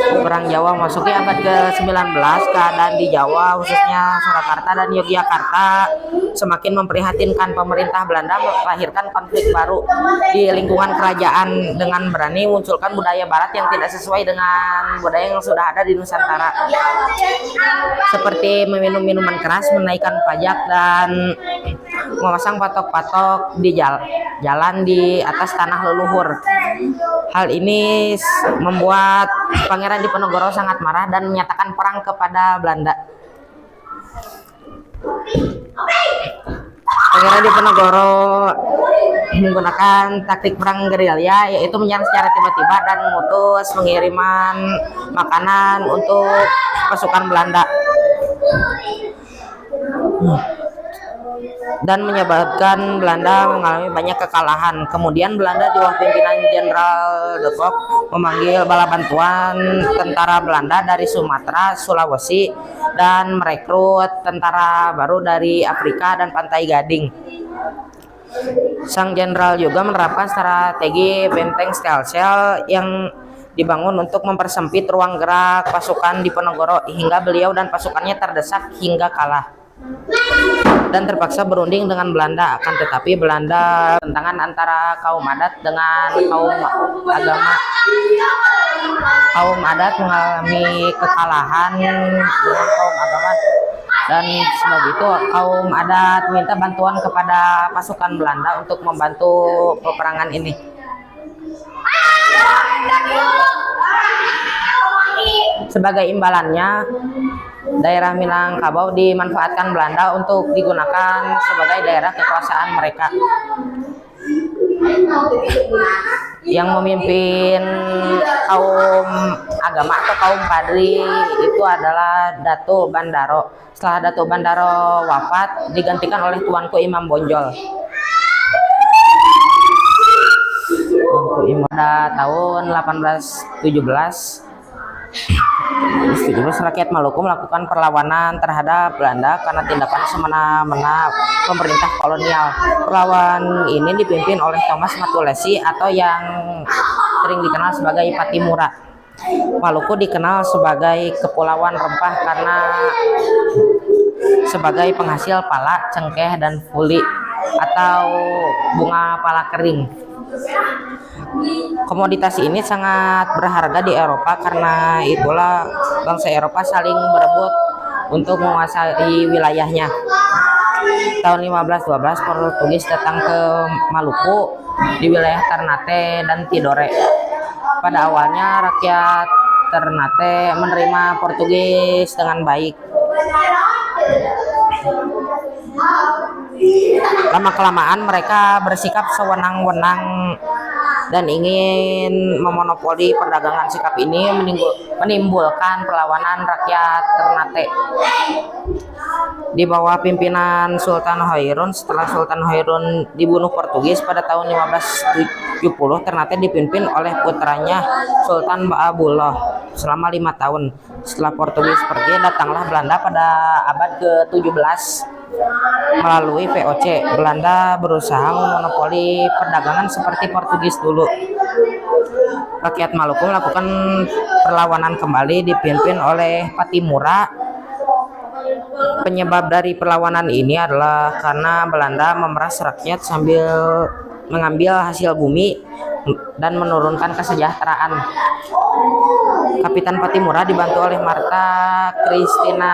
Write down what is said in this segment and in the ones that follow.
Perang Jawa memasuki abad ke-19, keadaan di Jawa khususnya Surakarta dan Yogyakarta semakin memprihatinkan. Pemerintah Belanda melahirkan konflik baru di lingkungan kerajaan dengan berani munculkan budaya barat yang tidak sesuai dengan budaya yang sudah ada di Nusantara, seperti meminum minuman keras, menaikkan pajak, dan memasang patok-patok di jalan di atas tanah leluhur. Hal ini membuat Pangeran Diponegoro sangat marah dan menyatakan perang kepada Belanda. Pangeran Diponegoro menggunakan taktik perang gerilya, yaitu menyerang secara tiba-tiba dan mengutus pengiriman makanan untuk pasukan Belanda, dan menyebabkan Belanda mengalami banyak kekalahan. Kemudian Belanda di bawah pimpinan Jenderal de Kock memanggil bala bantuan tentara Belanda dari Sumatera, Sulawesi, dan merekrut tentara baru dari Afrika dan Pantai Gading. Sang jenderal juga menerapkan strategi benteng sel-sel yang dibangun untuk mempersempit ruang gerak pasukan Diponegoro hingga beliau dan pasukannya terdesak hingga kalah dan terpaksa berunding dengan Belanda. Akan tetapi Belanda tentangan antara kaum adat dengan kaum agama. Kaum adat mengalami kekalahan dengan kaum agama, dan sebab itu kaum adat meminta bantuan kepada pasukan Belanda untuk membantu peperangan ini. Sebagai imbalannya, daerah Minangkabau dimanfaatkan Belanda untuk digunakan sebagai daerah kekuasaan mereka. Yang memimpin kaum agama atau kaum padri itu adalah Datuk Bandaro. Setelah Datuk Bandaro wafat, digantikan oleh Tuanku Imam Bonjol. Tuanku Imam pada tahun 1817 rakyat Maluku melakukan perlawanan terhadap Belanda karena tindakan semena-mena pemerintah kolonial. Perlawanan ini dipimpin oleh Thomas Matulesi atau yang sering dikenal sebagai Patimura. Maluku dikenal sebagai kepulauan rempah karena sebagai penghasil pala, cengkeh, dan fuli atau bunga pala kering. Komoditas ini sangat berharga di Eropa, karena itulah bangsa Eropa saling berebut untuk menguasai wilayahnya. Tahun 1512 Portugis datang ke Maluku di wilayah Ternate dan Tidore. Pada awalnya rakyat Ternate menerima Portugis dengan baik. Lama-kelamaan mereka bersikap sewenang-wenang dan ingin memonopoli perdagangan. Sikap ini menimbulkan perlawanan rakyat Ternate di bawah pimpinan Sultan Hairun. Setelah Sultan Hairun dibunuh Portugis pada tahun 1570, Ternate dipimpin oleh putranya Sultan Baabullah selama 5 tahun. Setelah Portugis pergi, datanglah Belanda pada abad ke-17. Melalui VOC, Belanda berusaha memonopoli perdagangan seperti Portugis dulu. Rakyat Maluku melakukan perlawanan kembali dipimpin oleh Patimura. Penyebab dari perlawanan ini adalah karena Belanda memeras rakyat sambil mengambil hasil bumi dan menurunkan kesejahteraan. Kapitan Patimura dibantu oleh Marta Christina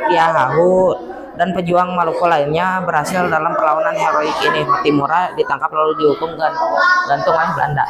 Tiahahu dan pejuang Maluku lainnya berhasil dalam perlawanan heroik ini. Patimura ditangkap lalu dihukum gantung oleh Belanda.